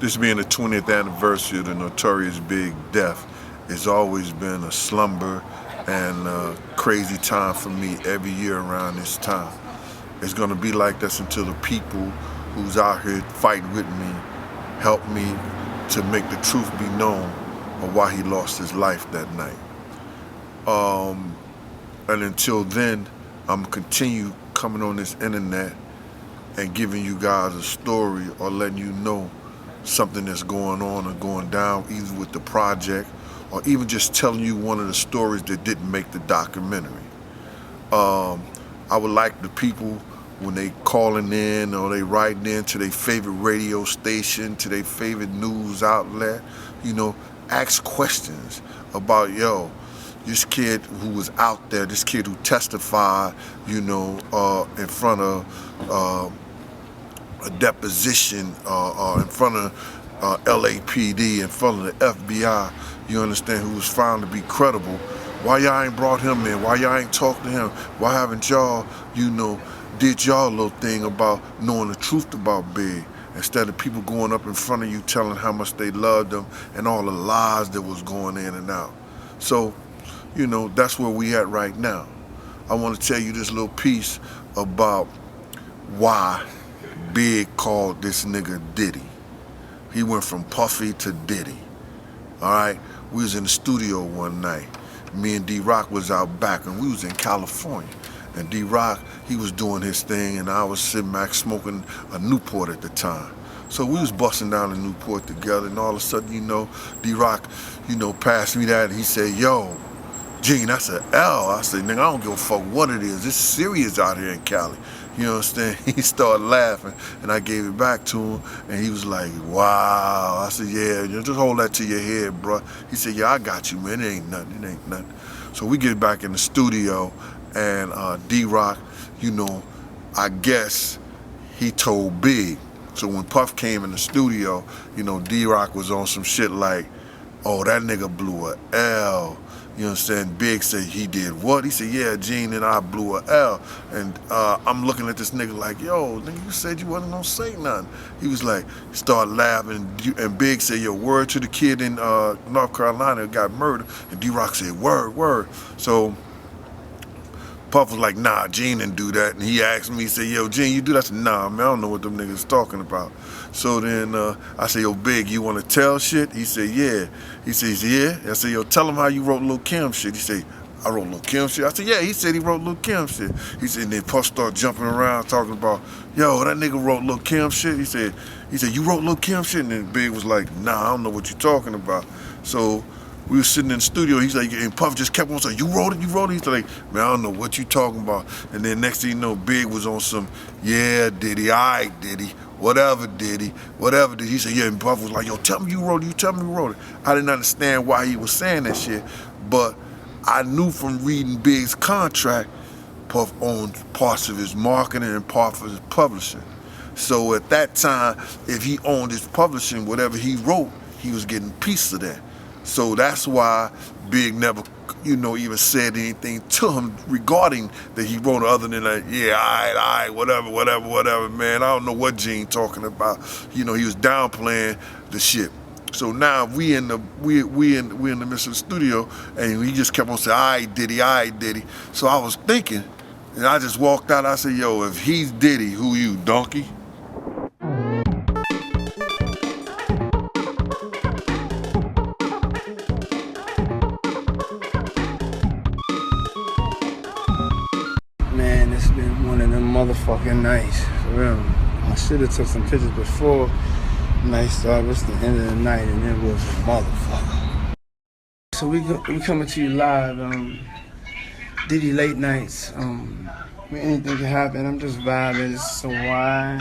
This being the 20th anniversary of the notorious Big Death, it's always been a slumber and a crazy time for me every year around this time. It's gonna be like this until the people who's out here fighting with me help me to make the truth be known of why he lost his life that night. And until then, I'm gonna continue coming on this internet and giving you guys a story or letting you know something that's going on or going down, either with the project or even just telling you one of the stories that didn't make the documentary. I would like the people, when they calling in or they writing in to their favorite radio station, to their favorite news outlet, ask questions about, this kid who was out there, this kid who testified, in front of a deposition in front of LAPD, in front of the FBI, you understand, who was found to be credible. Why y'all ain't brought him in? Why y'all ain't talked to him? Why haven't y'all, did y'all little thing about knowing the truth about Big, instead of people going up in front of you telling how much they loved him and all the lies that was going in and out. So, that's where we at right now. I want to tell you this little piece about why Big called this nigga Diddy. He went from Puffy to Diddy. All right, we was in the studio one night. Me and D-Rock was out back, and we was in California. And D-Rock, he was doing his thing, and I was sitting back smoking a Newport at the time. So we was busting down the Newport together, and all of a sudden, D-Rock, passed me that, and he said, "Yo, Gene, that's an L." I said, "Nigga, I don't give a fuck what it is. It's serious out here in Cali." You understand? He started laughing, and I gave it back to him, and he was like, "Wow." I said, "Yeah, just hold that to your head, bro." He said, "Yeah, I got you, man. It ain't nothing. So we get back in the studio, and D-Rock, I guess he told Big. So when Puff came in the studio, D-Rock was on some shit like, "Oh, that nigga blew a L." You understand? Big said, "He did what?" He said, "Yeah, Gene and I blew a L." And I'm looking at this nigga like, "Yo, nigga, you said you wasn't gonna say nothing." He was like, started laughing, and Big said, "Yo, word to the kid in North Carolina who got murdered." And D-Rock said, "Word." So Puff was like, "Nah, Gene didn't do that." And he asked me, he said, "Yo, Gene, you do that?" I said, "Nah, man, I don't know what them niggas talking about." So then I said, "Yo, Big, you want to tell shit?" He said, "Yeah." He says, "Yeah?" I said, "Yo, tell him how you wrote Lil Kim shit." He said, "I wrote Lil Kim shit?" I said, "Yeah." He said he wrote Lil Kim shit. He said, and then Puff started jumping around talking about, "Yo, that nigga wrote Lil Kim shit." He said, "You wrote Lil Kim shit?" And then Big was like, "Nah, I don't know what you're talking about." So we were sitting in the studio. He's like, and Puff just kept on saying, "You wrote it?" He's like, "Man, I don't know what you talking about." And then next thing you know, Big was on some, "Yeah, Diddy, all right, Diddy, whatever, Diddy, whatever, Diddy." He said, "Yeah," and Puff was like, "Yo, tell me you wrote it, you tell me you wrote it." I didn't understand why he was saying that shit, but I knew from reading Big's contract, Puff owned parts of his marketing and parts of his publishing. So at that time, if he owned his publishing, whatever he wrote, he was getting a piece of that. So that's why Big never, even said anything to him regarding that he wrote, other than like, "Yeah, all right, whatever, man. I don't know what Gene talking about." He was downplaying the shit. So now we in the midst of the studio, and he just kept on saying, "All right, Diddy." So I was thinking, and I just walked out. I said, "Yo, if he's Diddy, who you, donkey?" Man, it's been one of them motherfucking nights, for real. I should have took some pictures before night started. It's the end of the night, and it was a motherfucker. So we coming to you live, Diddy late nights. Anything can happen. I'm just vibing. It's some wine.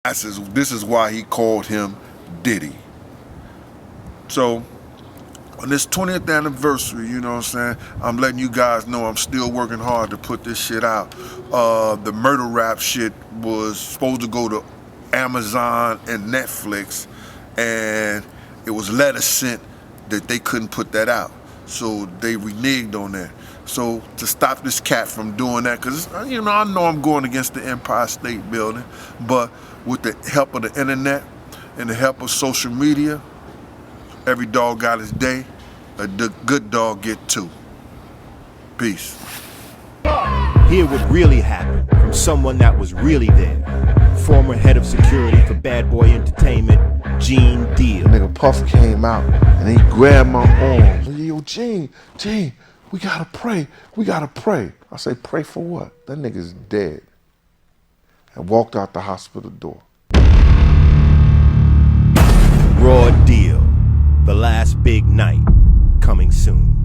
This is why he called him Diddy. So on this 20th anniversary, I'm letting you guys know I'm still working hard to put this shit out. The murder rap shit was supposed to go to Amazon and Netflix, and it was letters sent that they couldn't put that out. So they reneged on that. So to stop this cat from doing that, because I know I'm going against the Empire State Building, but with the help of the internet, and the help of social media, every dog got his day. A good dog get two. Peace. Hear what really happened from someone that was really there. Former head of security for Bad Boy Entertainment, Gene Deal. Nigga Puff came out and he grabbed my arm. Yo, Gene, we gotta pray. We gotta pray. I say, pray for what? That nigga's dead. And walked out the hospital door. Raw Deal, the last big night, coming soon.